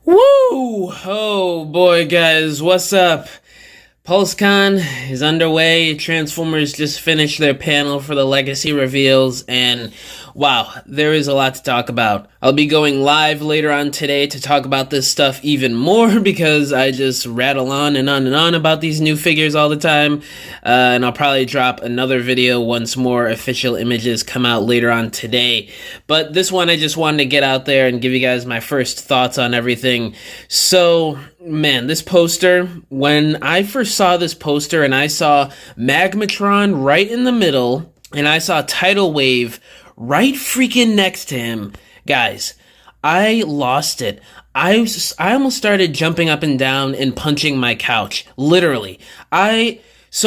Woo! Oh boy, guys, what's up? PulseCon is underway. Transformers just finished their panel for the Legacy reveals, and wow, there is a lot to talk about. I'll be going live later on today to talk about this stuff even more because I just rattle on and on and on about these new figures all the time. And I'll probably drop another video once more official images come out later on today. But this one I just wanted to get out there and give you guys my first thoughts on everything. So, man, this poster, when I first saw this poster and I saw MAGMATRON right in the middle, and I saw Tidal Wave right freaking next to him, guys, I lost it. I almost started jumping up and down and punching my couch. Literally.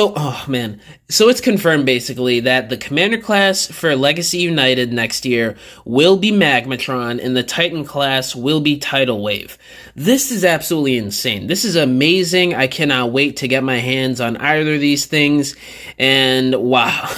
Oh man. So it's confirmed basically that the Commander class for Legacy United next year will be MAGMATRON and the Titan class will be Tidal Wave. This is absolutely insane. This is amazing. I cannot wait to get my hands on either of these things. And wow,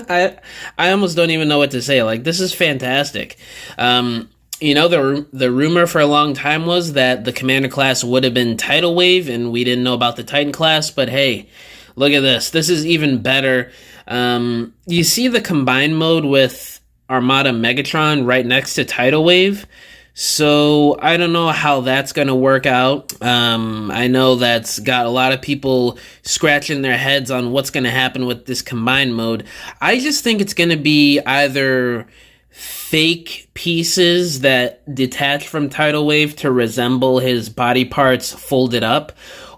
I almost don't even know what to say. Like, this is fantastic. You know, the rumor for a long time was that the Commander class would have been Tidal Wave and we didn't know about the Titan class, but hey, look at this. This is even better. You see the combined mode with Armada Megatron right next to Tidal Wave. So I don't know how that's going to work out. I know that's got a lot of people scratching their heads on what's going to happen with this combined mode. I just think it's going to be either fake pieces that detach from Tidal Wave to resemble his body parts folded up,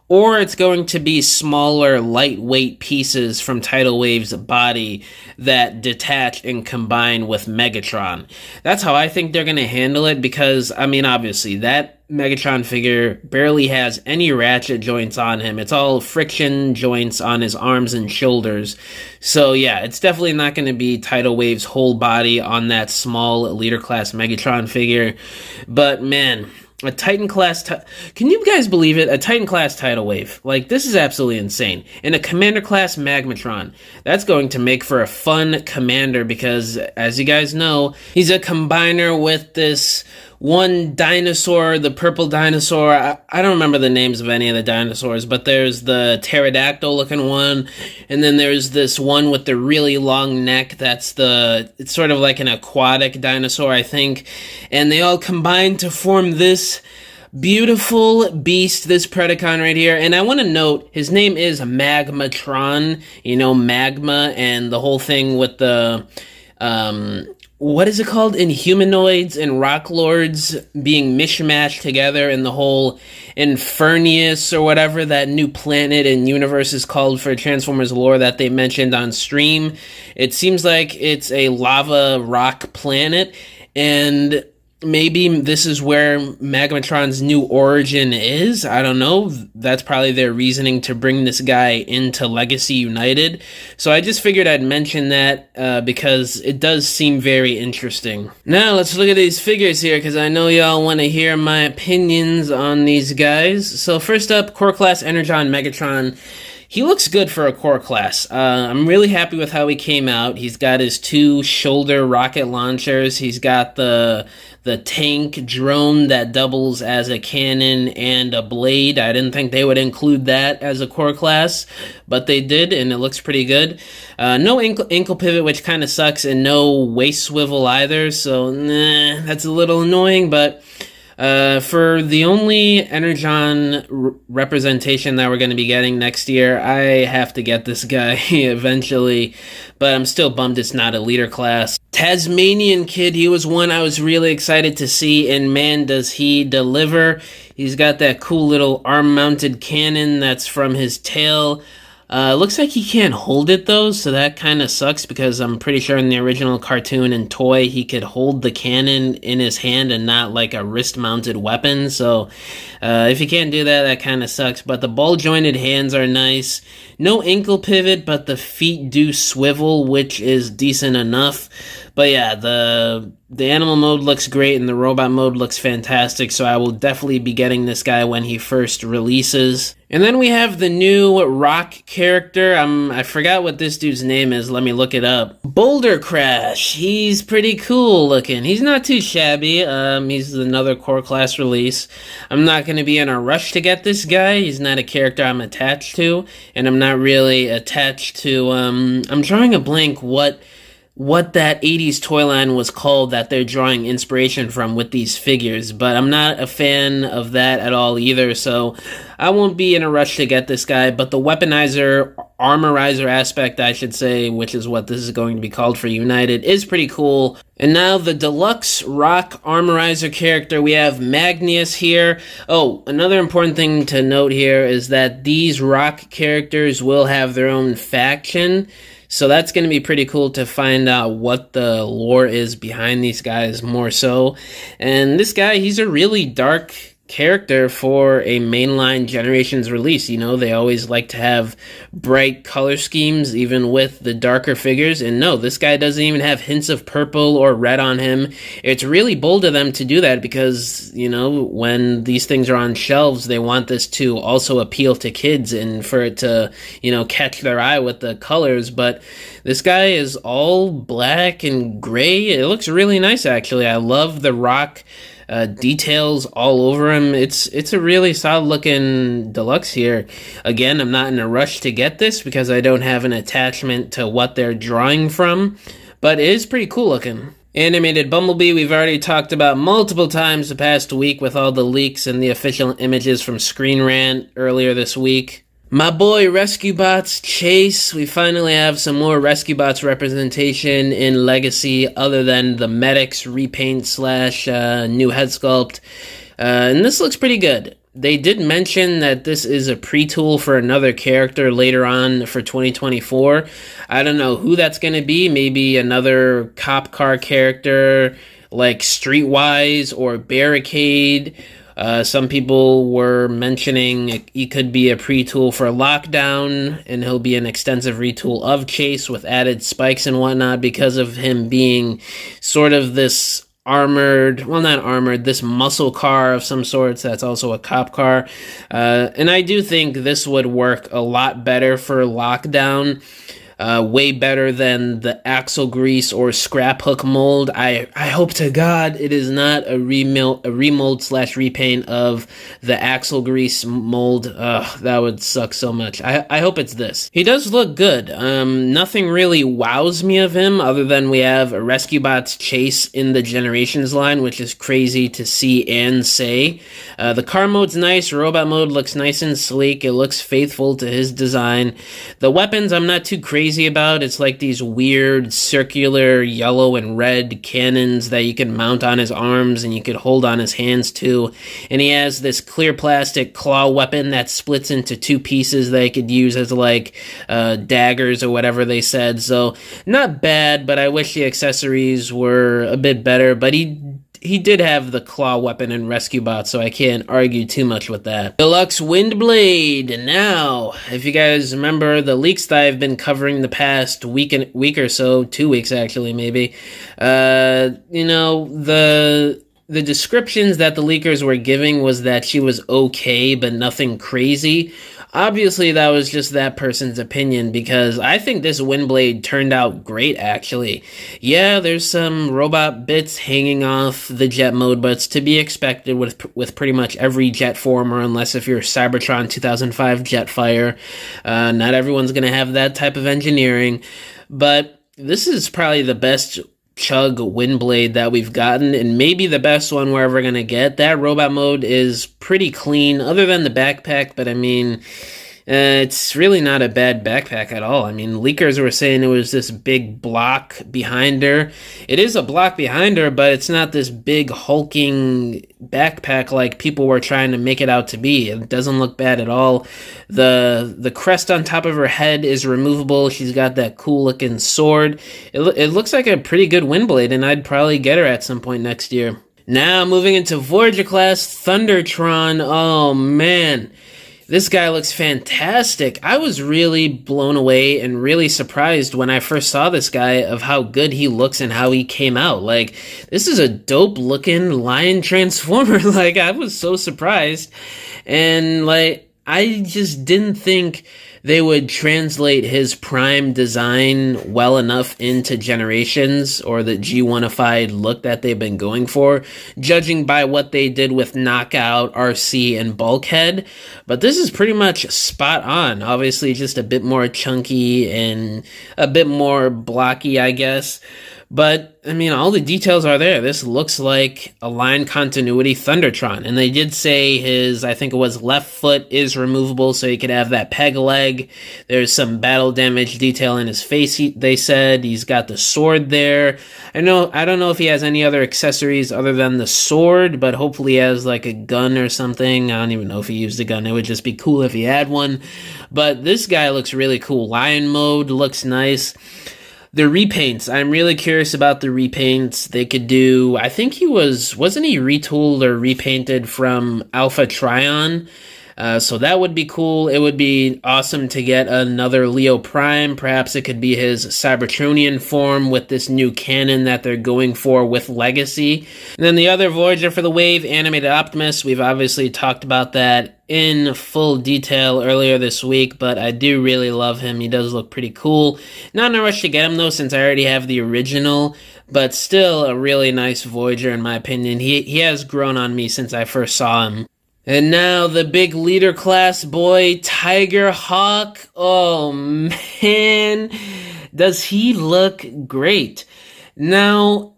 or it's going to be smaller, lightweight pieces from Tidal Wave's body that detach and combine with Megatron. That's how I think they're going to handle it because, I mean, obviously, that Megatron figure barely has any ratchet joints on him. It's all friction joints on his arms and shoulders. So, yeah, it's definitely not going to be Tidal Wave's whole body on that small leader class Megatron figure. But, man, a Titan class, can you guys believe it? A Titan class Tidal Wave. Like, this is absolutely insane. And a Commander class MAGMATRON. That's going to make for a fun Commander because, as you guys know, he's a combiner with this one dinosaur, the purple dinosaur. I don't remember the names of any of the dinosaurs, but there's the pterodactyl looking one, and then there's this one with the really long neck. It's sort of like an aquatic dinosaur, I think. And they all combine to form this beautiful beast, this Predacon right here. And I want to note, his name is MAGMATRON, you know, magma, and the whole thing with the, what is it called? Inhumanoids and Rock Lords being mishmashed together in the whole Infernius or whatever that new planet and universe is called for Transformers lore that they mentioned on stream. It seems like it's a lava rock planet, and maybe this is where MAGMATRON's new origin is. I don't know. That's probably their reasoning to bring this guy into Legacy United. So I just figured I'd mention that because it does seem very interesting. Now let's look at these figures here because I know y'all want to hear my opinions on these guys. So first up, Core Class Energon Megatron. He looks good for a core class. I'm really happy with how he came out. He's got his two shoulder rocket launchers. He's got the tank drone that doubles as a cannon and a blade. I didn't think they would include that as a core class, but they did, and it looks pretty good. No ankle pivot, which kind of sucks, and no waist swivel either, so that's a little annoying, but for the only Energon representation that we're going to be getting next year, I have to get this guy eventually, but I'm still bummed it's not a leader class. Tasmanian Kid, he was one I was really excited to see, and man, does he deliver. He's got that cool little arm-mounted cannon that's from his tail. Looks like he can't hold it though, so that kind of sucks because I'm pretty sure in the original cartoon and toy he could hold the cannon in his hand and not like a wrist-mounted weapon. So if he can't do that, that kind of sucks. But the ball-jointed hands are nice. No ankle pivot, but the feet do swivel, which is decent enough. But yeah, the animal mode looks great and the robot mode looks fantastic, so I will definitely be getting this guy when he first releases. And then we have the new rock character. I forgot what this dude's name is. Let me look it up. Boulder Crash. He's pretty cool looking. He's not too shabby. He's another core class release. I'm not going to be in a rush to get this guy. He's not a character I'm attached to, and I'm not really attached to. I'm drawing a blank what that 80s toy line was called that they're drawing inspiration from with these figures, but I'm not a fan of that at all either, so I won't be in a rush to get this guy. But the weaponizer, armorizer aspect, I should say, which is what this is going to be called for United, is pretty cool. And now the deluxe rock armorizer character, we have Magnus here. Oh, another important thing to note here is that these rock characters will have their own faction. So that's going to be pretty cool to find out what the lore is behind these guys more so. And this guy, he's a really dark character for a mainline Generations release. You know, they always like to have bright color schemes even with the darker figures, and no, this guy doesn't even have hints of purple or red on him. It's really bold of them to do that because, you know, when these things are on shelves, they want this to also appeal to kids and for it to, you know, catch their eye with the colors. But this guy is all black and gray. It looks really nice, actually. I love the rock details all over him. It's a really solid looking deluxe here. Again, I'm not in a rush to get this because I don't have an attachment to what they're drawing from, but it is pretty cool looking. Animated Bumblebee, we've already talked about multiple times the past week with all the leaks and the official images from Screen Rant earlier this week. My boy Rescue Bots Chase, we finally have some more Rescue Bots representation in Legacy other than the Medics repaint slash new head sculpt. And this looks pretty good. They did mention that this is a pre-tool for another character later on for 2024. I don't know who that's going to be. Maybe another cop car character like Streetwise or Barricade. Some people were mentioning he could be a pre-tool for Lockdown, and he'll be an extensive retool of Chase with added spikes and whatnot because of him being sort of this armored, well, not armored, this muscle car of some sorts that's also a cop car. And I do think this would work a lot better for Lockdown. Way better than the axle grease or scrap hook mold. I hope to God it is not a remold slash repaint of the axle grease mold. That would suck so much. I hope it's this. He does look good. Nothing really wows me of him other than we have a Rescue Bots Chase in the Generations line, which is crazy to see and say. The car mode's nice. Robot mode looks nice and sleek. It looks faithful to his design. The weapons I'm not too crazy about. It's like these weird circular yellow and red cannons that you can mount on his arms and you could hold on his hands too. And he has this clear plastic claw weapon that splits into two pieces that he could use as like daggers or whatever they said. So not bad, but I wish the accessories were a bit better. But he did have the claw weapon in Rescue Bot, so I can't argue too much with that. Deluxe Windblade. Now, if you guys remember the leaks that I've been covering the past week or so, 2 weeks actually maybe, you know, the descriptions that the leakers were giving was that she was okay, but nothing crazy. Obviously, that was just that person's opinion because I think this Windblade turned out great, actually. Yeah, there's some robot bits hanging off the jet mode, but it's to be expected with pretty much every jet former, unless if you're Cybertron 2005 Jetfire. Not everyone's going to have that type of engineering, but this is probably the best chug Windblade that we've gotten, and maybe the best one we're ever gonna get. That robot mode is pretty clean, other than the backpack, but I mean, it's really not a bad backpack at all. I mean, leakers were saying it was this big block behind her. It is a block behind her, but it's not this big hulking backpack like people were trying to make it out to be. It doesn't look bad at all. The crest on top of her head is removable. She's got that cool looking sword. It looks like a pretty good Windblade, and I'd probably get her at some point next year. Now, moving into Voyager class Thundertron. Oh, man. This guy looks fantastic. I was really blown away and really surprised when I first saw this guy of how good he looks and how he came out. Like, this is a dope-looking lion transformer. Like, I was so surprised. And, like, I just didn't think they would translate his Prime design well enough into Generations or the G1ified look that they've been going for, judging by what they did with Knockout, RC, and Bulkhead. But this is pretty much spot on. Obviously, just a bit more chunky and a bit more blocky, I guess. But, I mean, all the details are there. This looks like a line continuity Thundertron. And they did say his, I think it was left foot is removable so he could have that peg leg. There's some battle damage detail in his face, they said. He's got the sword there. I don't know if he has any other accessories other than the sword, but hopefully he has like a gun or something. I don't even know if he used a gun. It would just be cool if he had one. But this guy looks really cool. Lion mode looks nice. The repaints, I'm really curious about the repaints they could do. I think wasn't he retooled or repainted from Alpha Trion? So that would be cool. It would be awesome to get another Leo Prime. Perhaps it could be his Cybertronian form with this new canon that they're going for with Legacy. And then the other Voyager for the Wave, Animated Optimus. We've obviously talked about that in full detail earlier this week, but I do really love him. He does look pretty cool. Not in a rush to get him, though, since I already have the original, but still a really nice Voyager, in my opinion. He has grown on me since I first saw him. And now the big leader class boy, TIGERHAWK. Oh man, does he look great. Now,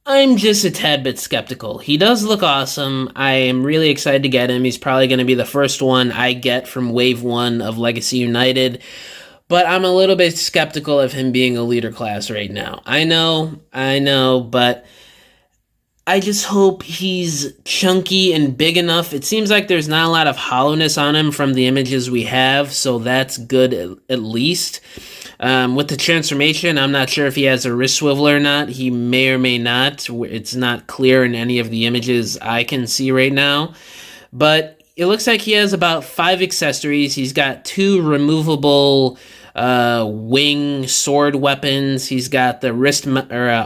I'm just a tad bit skeptical. He does look awesome. I am really excited to get him. He's probably going to be the first one I get from Wave 1 of Legacy United. But I'm a little bit skeptical of him being a leader class right now. I know, but I just hope he's chunky and big enough. It seems like there's not a lot of hollowness on him from the images we have, so that's good at least. With the transformation, I'm not sure if he has a wrist swivel or not. He may or may not. It's not clear in any of the images I can see right now. But it looks like he has about 5 accessories. He's got 2 removable wing sword weapons. He's got the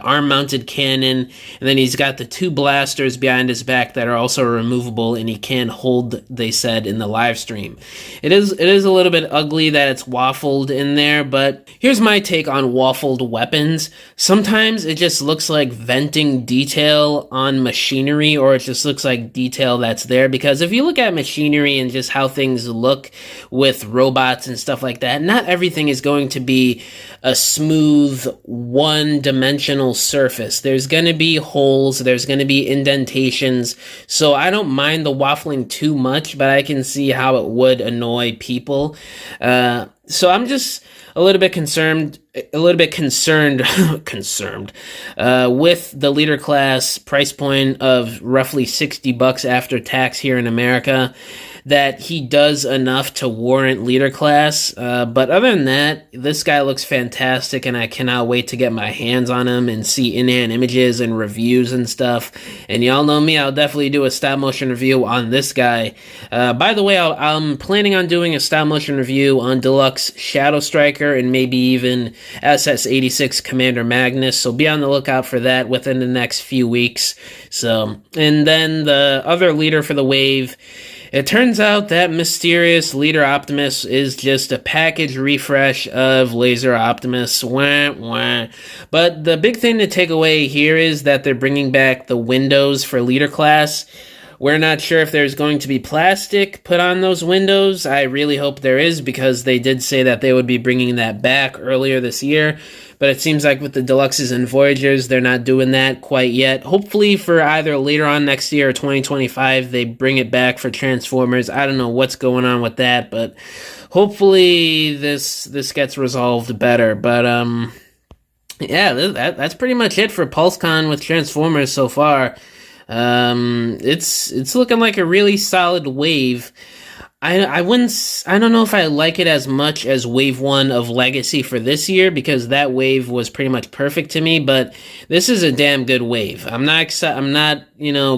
arm mounted cannon, and then he's got the 2 blasters behind his back that are also removable, and he can hold, they said in the live stream. It is a little bit ugly that it's waffled in there, but here's my take on waffled weapons. Sometimes it just looks like venting detail on machinery, or it just looks like detail that's there, because if you look at machinery and just how things look with robots and stuff like that, not everything is going to be a smooth one-dimensional surface. There's going to be holes, there's going to be indentations, so I don't mind the waffling too much, but I can see how it would annoy people. So I'm just a little bit concerned with the leader class price point of roughly $60 after tax here in America, that he does enough to warrant leader class. But other than that, this guy looks fantastic, and I cannot wait to get my hands on him and see in-hand images and reviews and stuff. And y'all know me, I'll definitely do a stop motion review on this guy. By the way, I'm planning on doing a stop motion review on Deluxe Shadow Striker and maybe even SS-86 Commander Magnus, so be on the lookout for that within the next few weeks. So, and then the other leader for the wave, it turns out that mysterious Leader Optimus is just a package refresh of Laser Optimus. Wah, wah. But the big thing to take away here is that they're bringing back the windows for Leader Class. We're not sure if there's going to be plastic put on those windows. I really hope there is, because they did say that they would be bringing that back earlier this year. But it seems like with the Deluxes and Voyagers, they're not doing that quite yet. Hopefully for either later on next year or 2025, they bring it back for Transformers. I don't know what's going on with that, but hopefully this gets resolved better. But yeah, that's pretty much it for PulseCon with Transformers so far. It's looking like a really solid wave. I don't know if I like it as much as Wave 1 of Legacy for this year, because that wave was pretty much perfect to me, but this is a damn good wave. I'm not,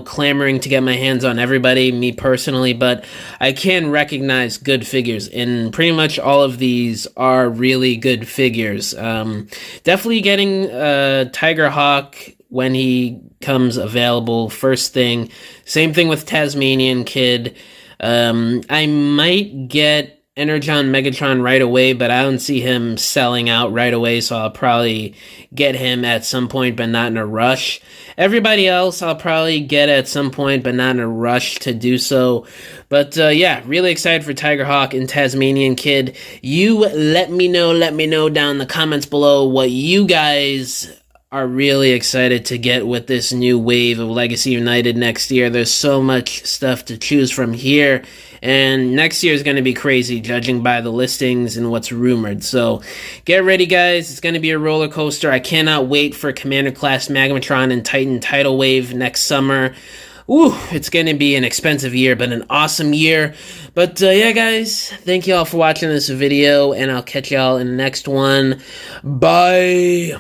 clamoring to get my hands on everybody, me personally, but I can recognize good figures, and pretty much all of these are really good figures. Definitely getting TIGERHAWK when he comes available first thing. Same thing with Tasmanian Kid. I might get Energon Megatron right away, but I don't see him selling out right away, so I'll probably get him at some point, but not in a rush. Everybody else I'll probably get at some point, but not in a rush to do so. But yeah, really excited for TIGERHAWK and Tasmanian Kid. You let me know down in the comments below what you guys are really excited to get with this new wave of Legacy United next year. There's so much stuff to choose from here, and next year is going to be crazy, judging by the listings and what's rumored. So get ready, guys. It's going to be a roller coaster. I cannot wait for Commander Class Magmatron and Titan Tidal Wave next summer. Ooh, it's going to be an expensive year, but an awesome year. But yeah, guys, thank you all for watching this video, and I'll catch y'all in the next one. Bye.